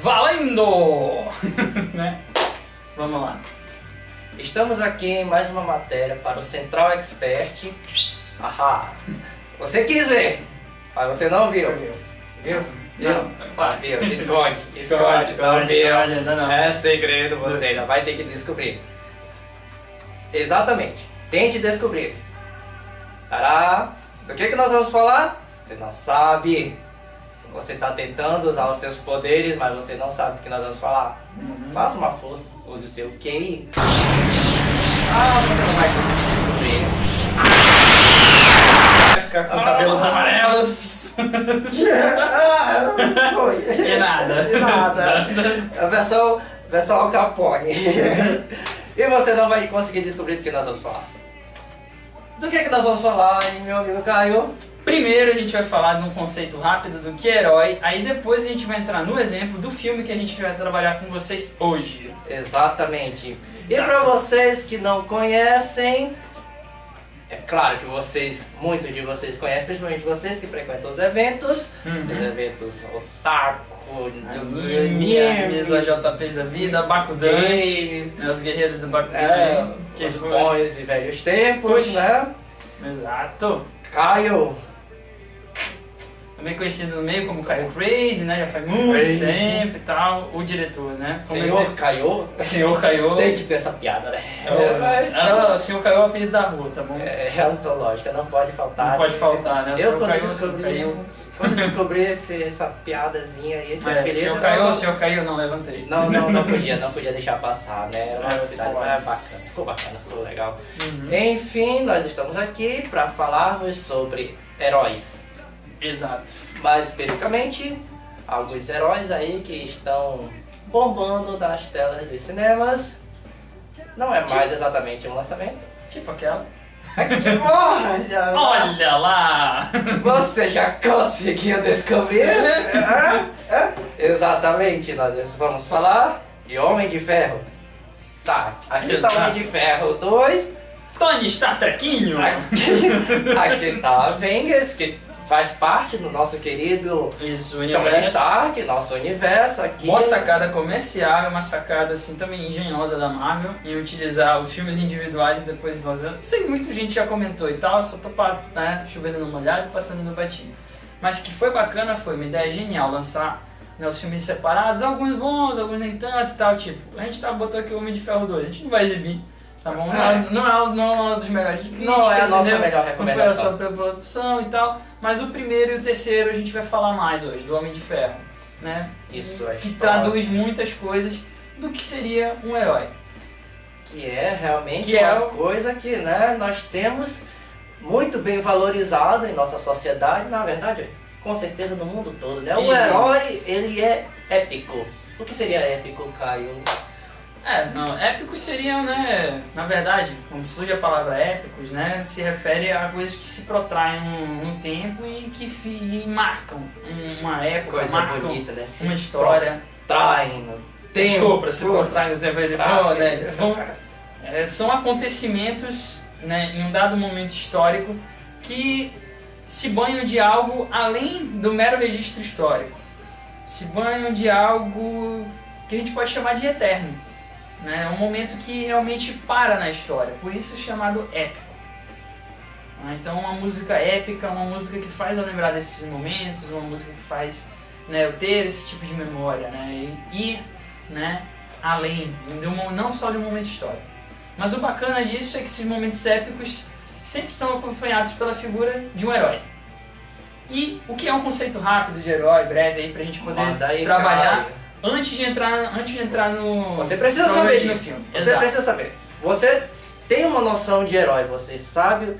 Valendo! Né? Vamos lá. Estamos aqui em mais uma matéria para o Central Expert. Ahá! Você quis ver, mas você não viu. Viu? Não, quase. Viu? Esconde. Esconde, ainda não. É segredo, você ainda vai ter que descobrir. Exatamente. Tente descobrir. Tará! Do que nós vamos falar? Você não sabe. Você está tentando usar os seus poderes, mas você não sabe do que nós vamos falar. Faça uma força, use o seu QI. Você não vai conseguir descobrir. Vai ficar com cabelos amarelos. Foi. E nada. E nada. A versão Al Capone. E você não vai conseguir descobrir do que nós vamos falar. Do que nós vamos falar, hein, meu amigo Caio? Primeiro a gente vai falar de um conceito rápido do que é herói, aí depois a gente vai entrar no exemplo do filme que a gente vai trabalhar com vocês hoje. Exatamente. E Exato. para vocês que não conhecem, é claro que muitos de vocês conhecem, principalmente vocês que frequentam os eventos otaku, Animes, a JPs da vida, Bakudans, né, os guerreiros do Bakudan, que os foi... bons e velhos tempos, né? Exato. Caio, Também conhecido no meio como Caio Crazy, né? Já faz muito Crazy. tempo e tal, o diretor, né? senhor Caio, Senhor Caio. tem que ter essa piada, né? O Senhor Caio é o apelido da rua, tá bom? É antológica, não pode faltar. Não pode faltar, né? O Eu Senhor Caio, quando descobri essa piadazinha aí, esse apelido... Senhor Caio, não levantei. Não podia deixar passar, né? Era uma novidade, mas bacana, ficou legal. Enfim, nós estamos aqui para falarmos sobre heróis. Exato. Mais especificamente, alguns heróis aí que estão bombando nas telas dos cinemas. Não é mais exatamente um lançamento. Tipo aquela. Olha! Olha lá! Você já conseguiu descobrir? Exatamente, nós vamos falar de Homem de Ferro. Tá, aqui tá Exato. Homem de Ferro 2, Tony Star Trequinho! aqui tá Avengers, que faz parte do nosso querido Isso, Tony universo. Stark, nosso universo aqui. Boa sacada comercial, é uma sacada assim também engenhosa da Marvel em utilizar os filmes individuais e depois nós... Sei que muita gente já comentou e tal, só tô chovendo numa olhada e passando no batido. Mas que foi bacana, foi uma ideia genial lançar, né, os filmes separados, alguns bons, alguns nem tanto e tal, tipo, a gente botou aqui o Homem de Ferro 2, a gente não vai exibir, tá bom? Não é um dos melhores de crítica, Não é a nossa entendeu? melhor Não recomendação. foi a sua produção e tal, mas o primeiro e o terceiro a gente vai falar mais hoje, do Homem de Ferro, né? Isso é Que história. traduz muitas coisas do que seria um herói. Que é realmente Que é uma o- coisa que, né, nós temos muito bem valorizado em nossa sociedade, na verdade, com certeza no mundo todo, né? O Isso. herói, ele é épico. O que seria épico, Caio? Não, épicos seriam, né, na verdade, quando surge a palavra épicos, né, se refere a coisas que se protraem no tempo e que marcam uma época, Coisa marcam bonita, né? uma história. Traem no tempo. Desculpa, se protraem no tempo, Ah, são acontecimentos, né, em um dado momento histórico que se banham de algo além do mero registro histórico. Se banham de algo que a gente pode chamar de eterno. Né? É um momento que realmente para na história, por isso chamado épico. Então uma música épica, uma música que faz eu lembrar desses momentos, uma música que faz, né, eu ter esse tipo de memória, né, e ir, né, além, não só de um momento histórico. Mas o bacana disso é que esses momentos épicos sempre estão acompanhados pela figura de um herói. E o que é um conceito rápido de herói, breve, aí pra gente poder Manda aí, trabalhar Caio. antes de entrar no... Você precisa saber provavelmente no disso. filme. Você Exato. precisa saber. Você tem uma noção de herói, você sabe.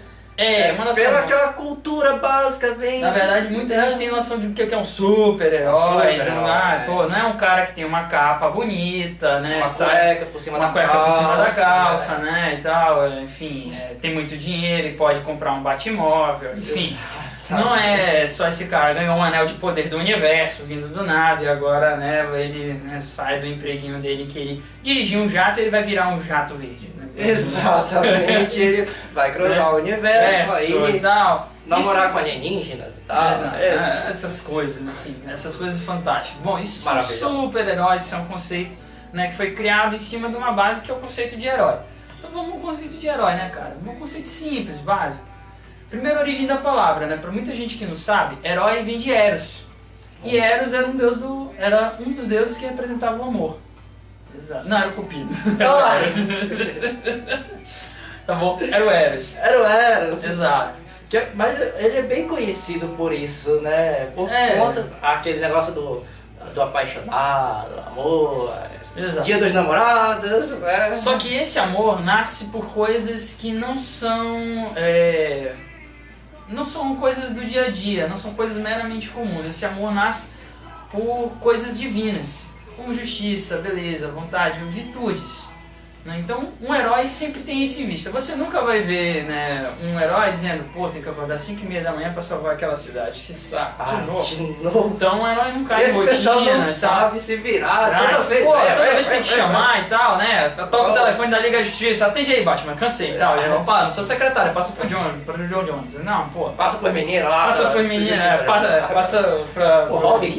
Uma noção. Pela aquela cultura básica, vem. Na verdade, muita gente tem noção de o que é um super-herói. Um super-herói, Pô, não é um cara que tem uma capa bonita, né? Uma cueca por cima uma da cueca calça. por cima da calça, né? E tal. Enfim, tem muito dinheiro e pode comprar um Batmóvel. Enfim, não é só esse cara ganhou um anel de poder do universo vindo do nada e agora, né, ele, né, sai do empreguinho dele que ele dirigiu um jato e ele vai virar um jato verde. Né? Exatamente, ele vai cruzar o universo aí, e tal. namorar Isso- com alienígenas e tá? Exato. Essas coisas, assim, essas coisas fantásticas. Bom, isso são Maravilhoso. super-heróis, isso é um conceito, né, que foi criado em cima de uma base que é o conceito de herói. Então vamos ao conceito de herói, né, cara? Um conceito simples, básico. Primeira origem da palavra, né? Pra muita gente que não sabe, herói vem de Eros. E Eros era era um dos deuses que representava o amor. Exato. Não, era o Cupido. Era o Eros. Tá bom? Era o Eros. Era o Eros. Exato. Mas ele é bem conhecido por isso, né? Por conta aquele negócio do apaixonado, amor, Exato. Dia dos Namorados, né? Só que esse amor nasce por coisas que não são coisas do dia a dia, não são coisas meramente comuns. Esse amor nasce por coisas divinas, como justiça, beleza, vontade, virtudes. Né? Então, um herói sempre tem isso em vista. Você nunca vai ver, né, um herói dizendo, pô, tem que acordar 5h30 da manhã pra salvar aquela cidade. Que saco, de novo. Então, um herói não cai em rotina. Esse pessoal não sabe se virar, toda vez. Pô, toda vez tem que chamar e tal, né? Toca o telefone da Liga da Justiça, atende aí, Batman, cansei e tal. Eu falo, não sou secretário, passa pro John Jones. Não, pô. Passa por menina lá. Passa por menina, passa pra... O Robin.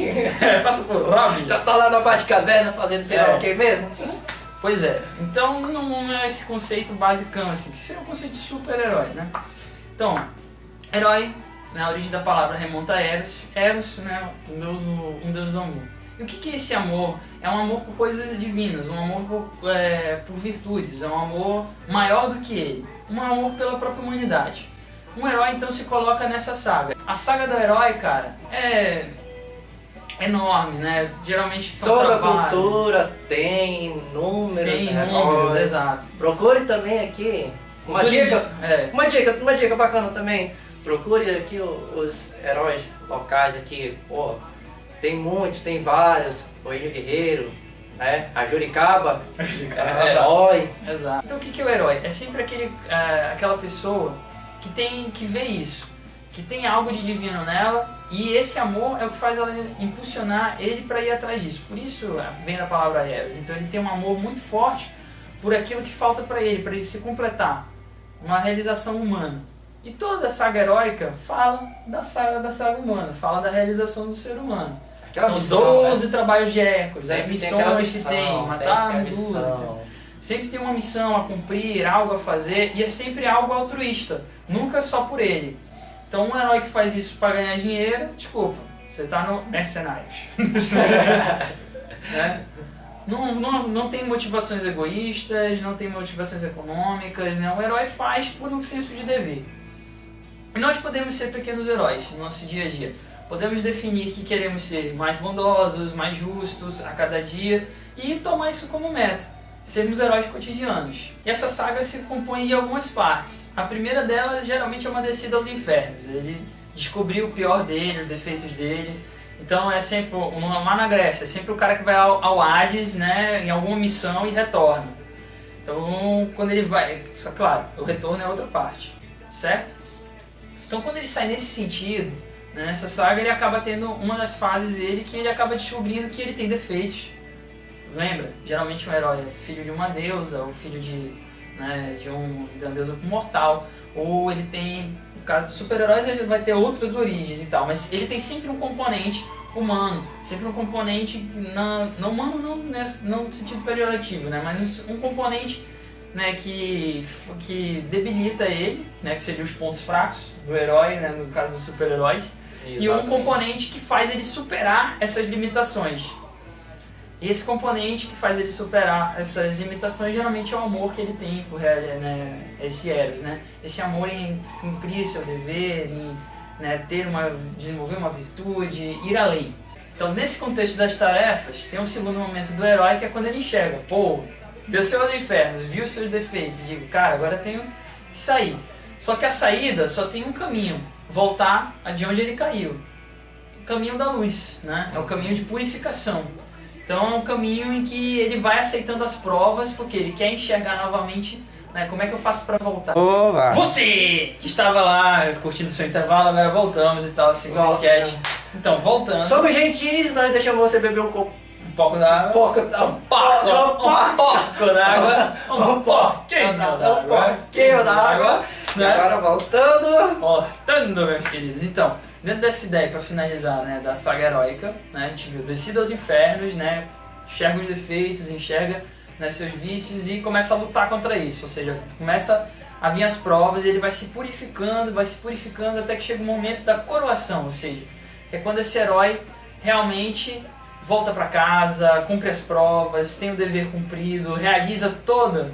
Passa por Robin. Já tá lá na Batcaverna fazendo sei lá o que mesmo. Pois é, então não é esse conceito basicão assim, que seria um conceito de super-herói, né? Então, herói, né, a origem da palavra remonta a Eros, né, um deus do amor. E o que é esse amor? É um amor por coisas divinas, um amor por virtudes, é um amor maior do que ele, um amor pela própria humanidade. Um herói então se coloca nessa saga. A saga do herói, cara, é enorme, né? Geralmente são toda trabalhos. cultura tem números. Tem números, exato. Procure também aqui uma dica bacana também. Procure aqui os heróis locais aqui. Pô, tem muitos, tem vários. O Ilho Guerreiro, né? A Juricaba é herói. Exato. Então o que é o herói? É sempre aquela pessoa que vê isso, que tem algo de divino nela. E esse amor é o que faz ela impulsionar ele para ir atrás disso. Por isso vem da palavra Eros. Então ele tem um amor muito forte por aquilo que falta para ele se completar. Uma realização humana. E toda a saga heróica fala da saga humana, fala da realização do ser humano. Então, os 12 trabalhos de Hércules, as missões que tem, matar Medusa. Sempre tem uma missão a cumprir, algo a fazer, e é sempre algo altruísta, nunca só por ele. Então um herói que faz isso para ganhar dinheiro, desculpa, você tá no Mercenários. Né? Não tem motivações egoístas, não tem motivações econômicas, né? O herói faz por um senso de dever. E nós podemos ser pequenos heróis no nosso dia a dia. Podemos definir que queremos ser mais bondosos, mais justos a cada dia e tomar isso como meta. Sermos heróis cotidianos. E essa saga se compõe de algumas partes. A primeira delas geralmente é uma descida aos infernos. Ele descobriu o pior dele, os defeitos dele. Então é sempre, lá na Grécia, é sempre o cara que vai ao Hades, né, em alguma missão e retorna. Então quando ele vai, só claro, o retorno é outra parte, certo? Então quando ele sai nesse sentido, né, nessa saga, ele acaba tendo uma das fases dele que ele acaba descobrindo que ele tem defeitos. Lembra? Geralmente um herói é filho de uma deusa, ou filho de uma deusa mortal, ou ele tem, no caso dos super-heróis, ele vai ter outras origens e tal, mas ele tem sempre um componente humano, sempre um componente, não humano não no sentido pejorativo, né, mas um componente, né, que debilita ele, né, que seriam os pontos fracos do herói, né, no caso dos super-heróis, e um componente que faz ele superar essas limitações. E esse componente que faz ele superar essas limitações geralmente é o amor que ele tem por esse Eros, né? Esse amor em cumprir seu dever, em, né, desenvolver uma virtude, ir além. Então, nesse contexto das tarefas, tem um segundo momento do herói que é quando ele enxerga, pô, desceu aos infernos, viu seus defeitos e digo, cara, agora eu tenho que sair. Só que a saída só tem um caminho, voltar de onde ele caiu. O caminho da luz, né? É o caminho de purificação. Então é um caminho em que ele vai aceitando as provas, porque ele quer enxergar novamente, né, como é que eu faço pra voltar. Olá. Você que estava lá curtindo o seu intervalo, agora voltamos e tal, segundo sketch. Então, voltando. Somos gentis, nós deixamos você beber um pouco d'água. Um pouquinho d'água. Um pouquinho d'água. E agora voltando. Voltando, meus queridos. Então, dentro dessa ideia, pra finalizar, né, da saga heróica, né, a gente viu descida aos infernos, né, enxerga os defeitos, enxerga, né, seus vícios e começa a lutar contra isso. Ou seja, começa a vir as provas e ele vai se purificando até que chega o momento da coroação. Ou seja, que é quando esse herói realmente volta pra casa, cumpre as provas, tem o dever cumprido, realiza tudo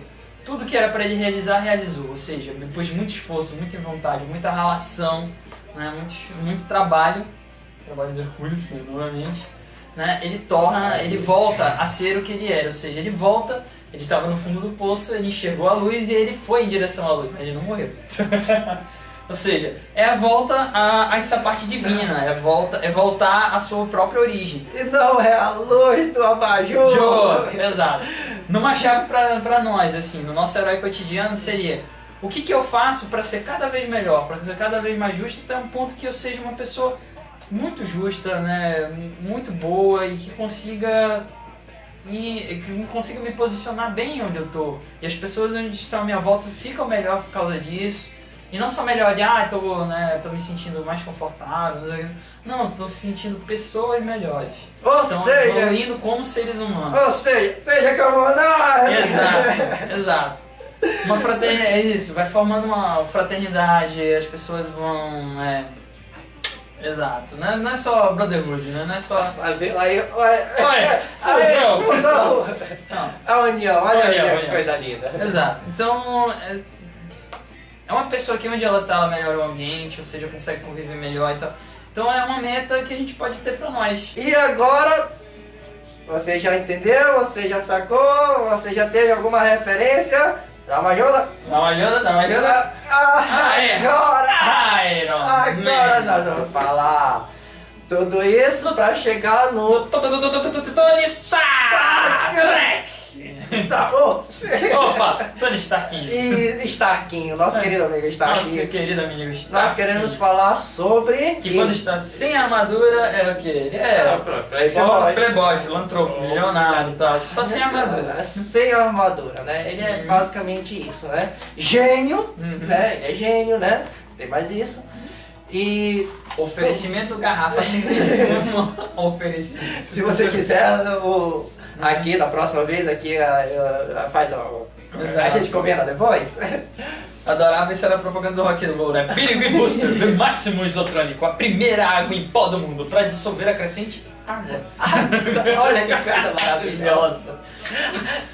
que era para ele realizar, realizou. Ou seja, depois de muito esforço, muita vontade, muita ralação, né, muito trabalho de Hercúleo, novamente, né, ele volta a ser o que ele era. Ou seja, ele estava no fundo do poço, ele enxergou a luz e ele foi em direção à luz, mas ele não morreu. Ou seja, é a volta a essa parte divina, é voltar à sua própria origem. E não é a luz do abajur. Exato. Numa chave pra nós, assim, no nosso herói cotidiano seria: o que eu faço para ser cada vez melhor, para ser cada vez mais justo, até um ponto que eu seja uma pessoa muito justa, né, muito boa e que consiga me posicionar bem onde eu tô. E as pessoas onde estão à minha volta ficam melhor por causa disso. E não só melhor de, tô me sentindo mais confortável, não, tô sentindo pessoas melhores. Ou seja, evoluindo como seres humanos. Ou seja como nós. Exato. Uma fraternidade, é isso, vai formando uma fraternidade, as pessoas vão, exato, não é só brotherhood, né? Não é só... Fazer aí, fusão! A união, olha a união, que coisa linda. Exato, então... É uma pessoa que onde ela tá, ela melhora o ambiente, ou seja, consegue conviver melhor e tal. Então é uma meta que a gente pode ter pra nós. E agora, você já entendeu? Você já sacou? Você já teve alguma referência? Dá uma ajuda? Dá uma ajuda? Agora nós vamos falar tudo isso pra chegar no... Tony Stark! Opa, Tony Starquinho. E Starquinho, nosso querido amigo Starquinho. Nosso querido amigo Starquinho. Nós queremos falar sobre... Que quando está sem armadura é o que? Ele é playboy, filantropo, milionário e tal. Só sem armadura. Sem armadura, né? Ele é basicamente isso, né? Gênio, né? Ele é gênio, né? Tem mais isso. E... Oferecimento garrafa sempre. Oferecimento. Se você quiser, aqui da próxima vez, aqui faz a gente combina depois. Adorava isso, era a propaganda do Rock and Roll, né? Billy Booster, V Máximo Isotrônico, a primeira água em pó do mundo para dissolver a crescente água. Olha que coisa maravilhosa.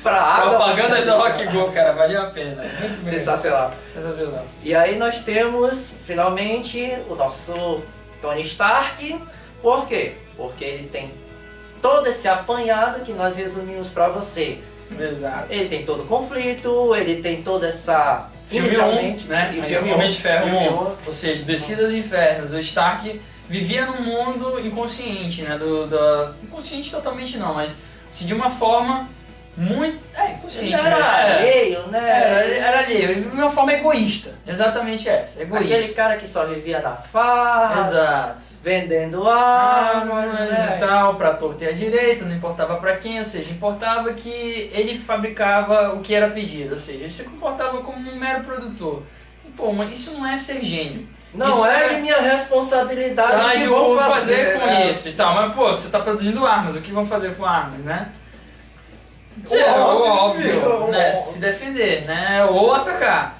Pra água. Propaganda do Rock Go, cara, valeu a pena. Muito bem. Sensacional. E aí nós temos, finalmente, o nosso Tony Stark. Por quê? Porque ele tem todo esse apanhado que nós resumimos pra você. Exato. Ele tem todo o conflito, ele tem toda essa... Filme inicialmente, 1, né? Filme Homem de Ferro 1. 1. Ou seja, Descida aos Infernos. O Stark vivia num mundo inconsciente, né? Inconsciente totalmente não, mas assim, de uma forma muito... inconsciente. Ele era alheio, né? Era alheio, de uma forma egoísta. Exatamente essa, egoísta. Aquele cara que só vivia na farra. Exato. Vendendo armas, né? E tal, pra torta e a direita, não importava pra quem, ou seja, importava que ele fabricava o que era pedido, ou seja, ele se comportava como um mero produtor. E, pô, mas isso não é ser gênio. Não isso é de minha responsabilidade o que vão fazer com isso e tal, mas pô, você tá produzindo armas, o que vão fazer com armas, né? Óbvio, né? Se defender, né? Ou atacar.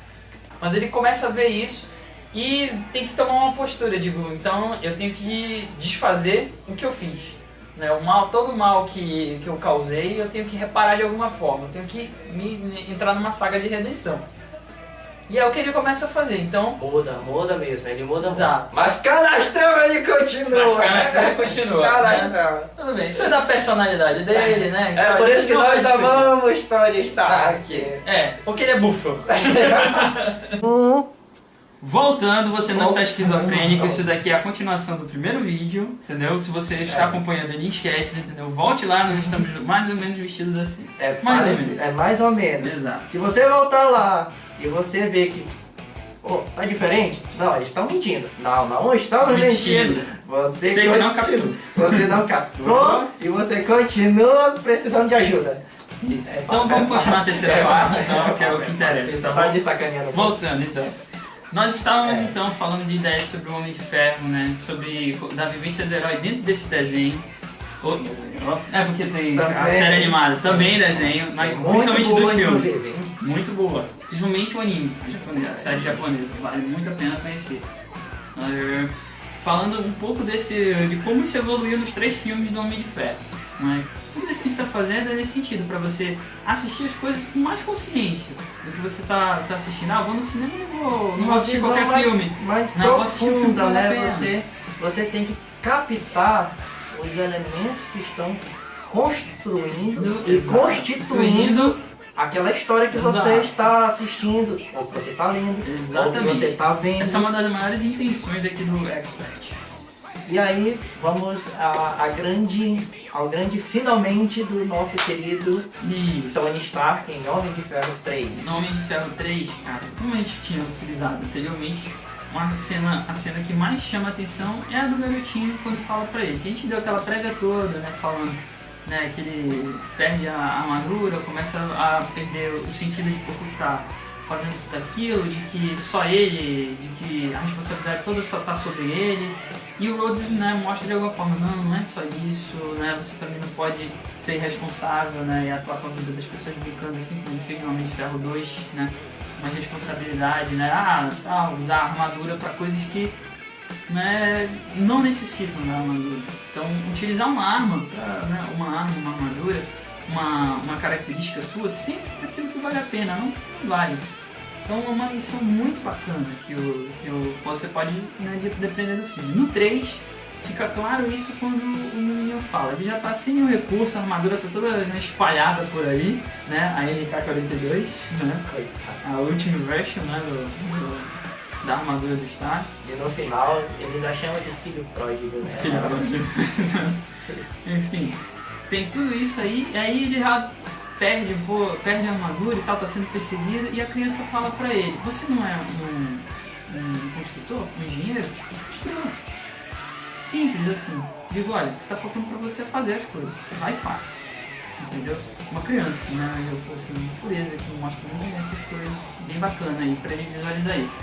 Mas ele começa a ver isso e tem que tomar uma postura, digo, então eu tenho que desfazer o que eu fiz. Né? Todo o mal que eu causei, eu tenho que reparar de alguma forma, eu tenho que entrar numa saga de redenção. E é o que ele começa a fazer, então... Muda mesmo, ele muda Exato. muito. Mas canastrão ele continua. Né? Tudo bem, isso é da personalidade dele, né? Então, é por isso que nós amamos Tony Stark. Porque ele é búfalo. Voltando, você não está esquizofrênico, isso daqui é a continuação do primeiro vídeo, entendeu? Se você está acompanhando ele em sketches, entendeu? Volte lá, nós estamos mais ou menos vestidos assim. Mais ou menos. Exato. Se você voltar lá e você ver que tá diferente, não, eles estão mentindo. Não estamos mentindo. Você não captou e você continua precisando de ajuda. Isso. Então vamos continuar a terceira parte, então, que é o que interessa. Tá de sacaneando. Voltando então. Nós estávamos então falando de ideias sobre o Homem de Ferro, né? Da vivência do herói dentro desse desenho. É porque tem também, a série animada, também desenho, mas principalmente boa, dos filmes. inclusive. Muito boa. Principalmente o anime, a série japonesa. Vale muito a pena conhecer. Falando um pouco de como isso evoluiu nos 3 filmes do Homem de Ferro. Né? Tudo isso que a gente está fazendo é nesse sentido, para você assistir as coisas com mais consciência do que você tá assistindo. Ah, vou no cinema e não vou assistir qualquer filme. Mais não, vou assistir um filme profunda, né? Você tem que captar os elementos que estão construindo e constituindo aquela história que você está assistindo, ou que você está lendo, ou que você está vendo. Essa é uma das maiores intenções daqui do Expert. E aí vamos ao grande finalmente do nosso querido Tony Stark em Homem de Ferro 3. No Homem de Ferro 3, cara, como a gente tinha frisado anteriormente, a cena que mais chama a atenção é a do garotinho quando fala pra ele. Que a gente deu aquela prévia toda, né, falando, né, que ele perde a armadura, começa a perder o sentido de por que tá fazendo tudo aquilo, de que só ele, de que a responsabilidade toda só tá sobre ele. E o Rhodes, né, mostra de alguma forma, não é só isso, né, você também não pode ser irresponsável, né, e atuar com a vida das pessoas brincando assim, como ele fez no Homem de Ferro 2, né, uma responsabilidade, né, usar a armadura para coisas que, né, não necessitam da armadura. Então, utilizar uma arma, né, uma armadura, uma característica sua, sempre para aquilo que vale a pena, não que não vale. Então é uma lição muito bacana que você pode, né, depender do filme. No 3, fica claro isso quando o menino fala. Ele já está sem nenhum recurso, a armadura está toda, né, espalhada por aí, né? A MK-42, né? A Ultimate Version, né, da armadura do Stark. E no final ele ainda chama de filho pródigo, né? Enfim, tem tudo isso aí, e aí ele já perde a armadura e tal, tá sendo perseguido, e a criança fala pra ele: você não é um construtor, um engenheiro? Construtor. Simples assim. Digo, olha, tá faltando pra você fazer as coisas. Vai e faz. Entendeu? Uma criança, né? Eu, assim, pureza que mostra muito bem essas coisas. Bem bacana aí pra ele visualizar isso.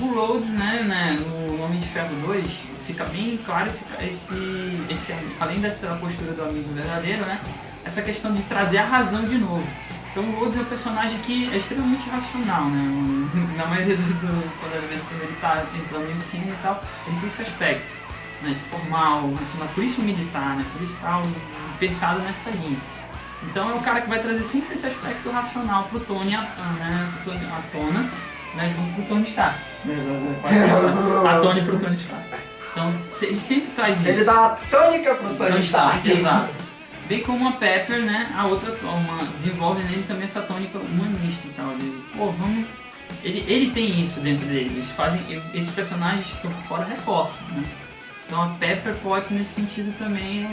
O Rhodes, né, no Homem de Ferro 2, fica bem claro esse além dessa postura do amigo verdadeiro, né? Essa questão de trazer a razão de novo. Então o Rhodes é um personagem que é extremamente racional, né? Na maioria das vezes quando ele tá entrando em cena e tal, ele tem esse aspecto, né, de formal, racional, por isso militar, né? Por isso tá pensado nessa linha. Então é o cara que vai trazer sempre esse aspecto racional pro Tony, né, à tona, né, junto pro Tony Stark. A Tony pro Tony Stark. Então ele sempre traz isso. Ele dá a tônica pro Tony Stark. Exato. Bem como a Pepper, né, a outra desenvolve nele também essa tônica humanista e tal. Ele tem isso dentro dele. Eles fazem, esses personagens que estão por fora reforçam, né? Então a Pepper pode ser nesse sentido também,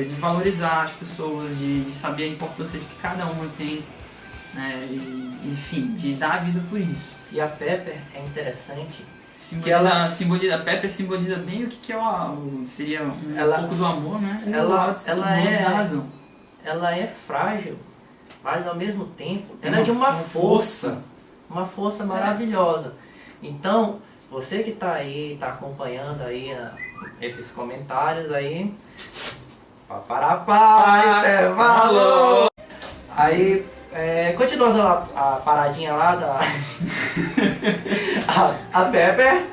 de valorizar as pessoas, de saber a importância de que cada uma tem, né, enfim, de dar a vida por isso. E a Pepper é interessante. A Pepper simboliza bem o que é seria pouco do amor, né? Ela é frágil, mas ao mesmo tempo ela é de uma força maravilhosa. Então, você que está aí, está acompanhando aí esses comentários aí, intervalo. Aí, continuando a paradinha lá da a Pepper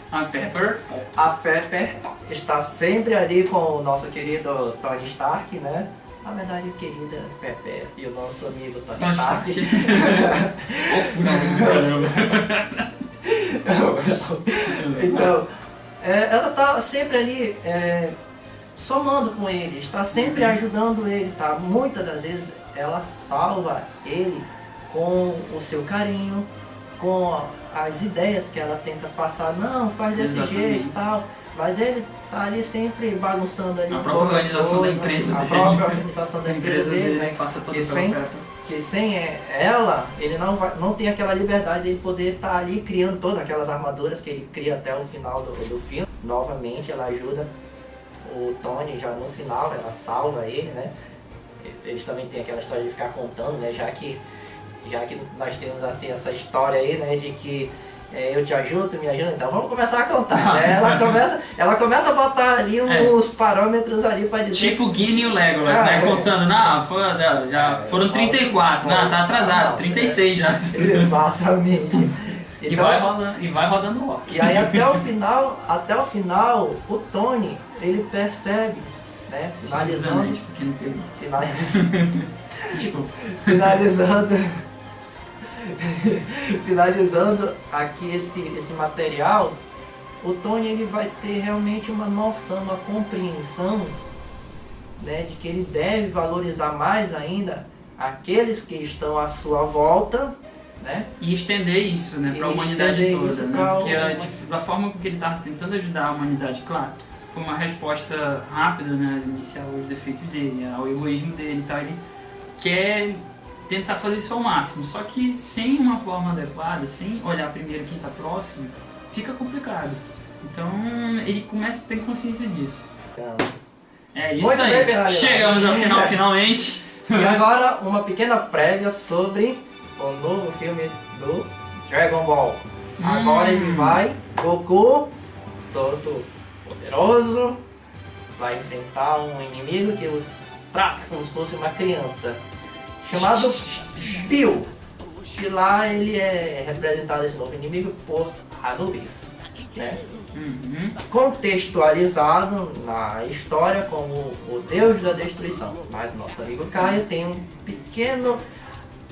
está sempre ali com o nosso querido Tony Stark, né? Na verdade, querida Pepper e o nosso amigo Tony Stark. Então, ela está sempre ali somando com ele, está sempre ajudando ele, tá? Muitas das vezes ela salva ele com o seu carinho, com as ideias que ela tenta passar, não, faz desse jeito e tal, mas ele tá ali sempre bagunçando ali. A própria organização da empresa dele. A própria organização da empresa dele, né? Passa todo que sem ela, ele não tem aquela liberdade de ele poder estar ali criando todas aquelas armaduras que ele cria até o final do filme. Novamente, ela ajuda o Tony já no final, ela salva ele, né? Eles também têm aquela história de ficar contando, né? Já que nós temos assim essa história aí, né? De que eu te ajudo, tu me ajuda, então vamos começar a contar. Né? Ela começa a botar ali uns parâmetros ali pra dizer... Tipo o Gimli e o Legolas, né? Contando, já foram 34, tá atrasado, 36 já. Exatamente. E Então, vai rodando o Loki. E aí até o final, o Tony, ele percebe, né? Finalizando... Finalizando aqui esse material, o Tony ele vai ter realmente uma noção, uma compreensão, né, de que ele deve valorizar mais ainda aqueles que estão à sua volta, né? E estender isso, né, para a humanidade toda, né? Porque da forma que ele está tentando ajudar a humanidade, claro, foi uma resposta rápida, né, a iniciar os defeitos dele, ao egoísmo dele, tá? Ele quer tentar fazer isso ao máximo, só que sem uma forma adequada, sem olhar primeiro quem está próximo, fica complicado. Então ele começa a ter consciência disso. É isso aí. Chegamos ao final finalmente. E agora uma pequena prévia sobre o novo filme do Dragon Ball. Agora ele vai, Goku, todo poderoso, vai enfrentar um inimigo que o trata como se fosse uma criança, chamado Bill. E lá ele é representado, esse novo inimigo, por Anubis, né? Contextualizado na história como o deus da destruição. Mas nosso amigo Caio tem um pequeno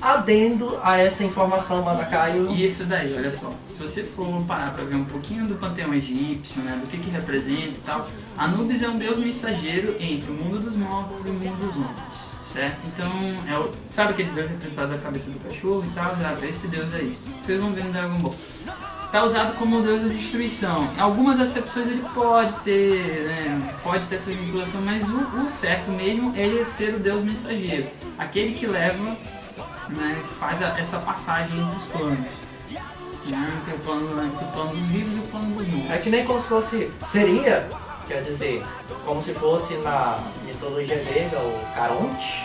adendo a essa informação, mano, Caio. E isso daí, olha só, se você for parar para ver um pouquinho do panteão egípcio, né, do que representa e tal, Anubis é um deus mensageiro entre o mundo dos mortos e o mundo dos homens. Certo? Então, sabe aquele deus representado da cabeça do cachorro e tal? Esse deus aí. Vocês vão ver no Dragon Ball. Está usado como deus da destruição. Em algumas acepções ele pode ter, né, pode ter essa vinculação, mas o certo mesmo é ele ser o deus mensageiro. Aquele que leva, né, que faz essa passagem entre os planos. Entre o plano dos vivos e o plano dos mortos. É que nem como se fosse... Seria, quer dizer, como se fosse na mitologia grega o Caronte.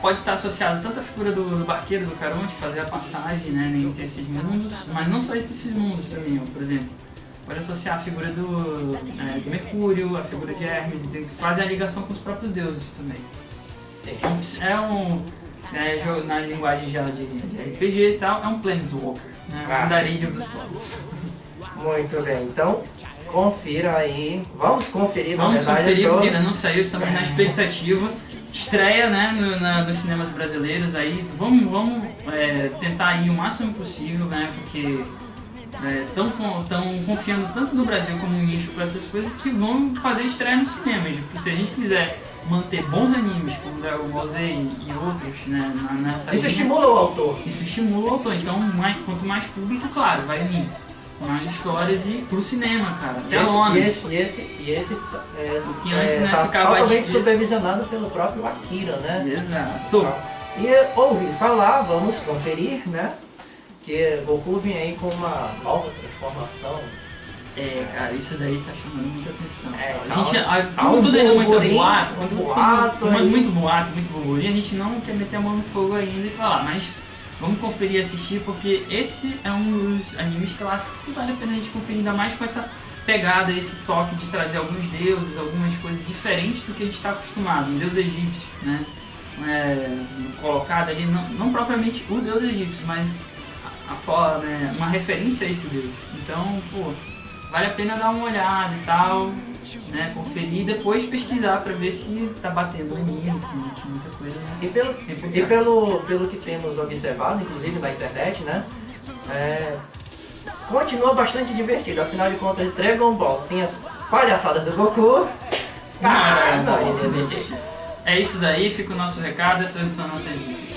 Pode estar associado tanto à figura do barqueiro, do Caronte, fazer a passagem, né, entre esses mundos, mas não só entre esses mundos também, ó, por exemplo. Pode associar a figura do Mercúrio, a figura de Hermes, e fazer a ligação com os próprios deuses também. Sim. Na linguagem já de RPG e tal, é um Planeswalker, né, um andarilho dos povos. Muito bem, então confira aí, vamos conferir, porque ainda não saiu, estamos na expectativa. Estreia, né, nos cinemas brasileiros aí, vamos tentar ir o máximo possível, né, porque estão confiando tanto no Brasil como no nicho para essas coisas que vão fazer estreia nos cinemas. Se a gente quiser manter bons animes como Dragon Ball Z e outros, né, nessa Isso estimula o autor. Isso estimula o autor, então quanto mais público, claro, vai vir. Mais histórias e pro cinema, cara. E esse que antes, né, tá ficava totalmente supervisionado pelo próprio Akira, né? Exato. E ouvi falar, vamos conferir, né? Que Goku vem aí com uma nova transformação. Cara, isso daí tá chamando muita atenção. Como tudo ainda é muito muito boato, muito burburinho, a gente não quer meter a mão no fogo ainda e falar, mas vamos conferir e assistir, porque esse é um dos animes clássicos que vale a pena a gente conferir, ainda mais com essa pegada, esse toque de trazer alguns deuses, algumas coisas diferentes do que a gente está acostumado. Um deus egípcio, né? Colocado ali, não propriamente o deus egípcio, mas né, uma referência a esse deus. Então, vale a pena dar uma olhada e tal, né, conferir e depois pesquisar para ver se tá batendo o anime, muita coisa. Né? E pelo que temos observado, inclusive na internet, né, continua bastante divertido. Afinal de contas, Dragon Ball sem as palhaçadas do Goku. É isso daí, fica o nosso recado, essas são nossas dicas.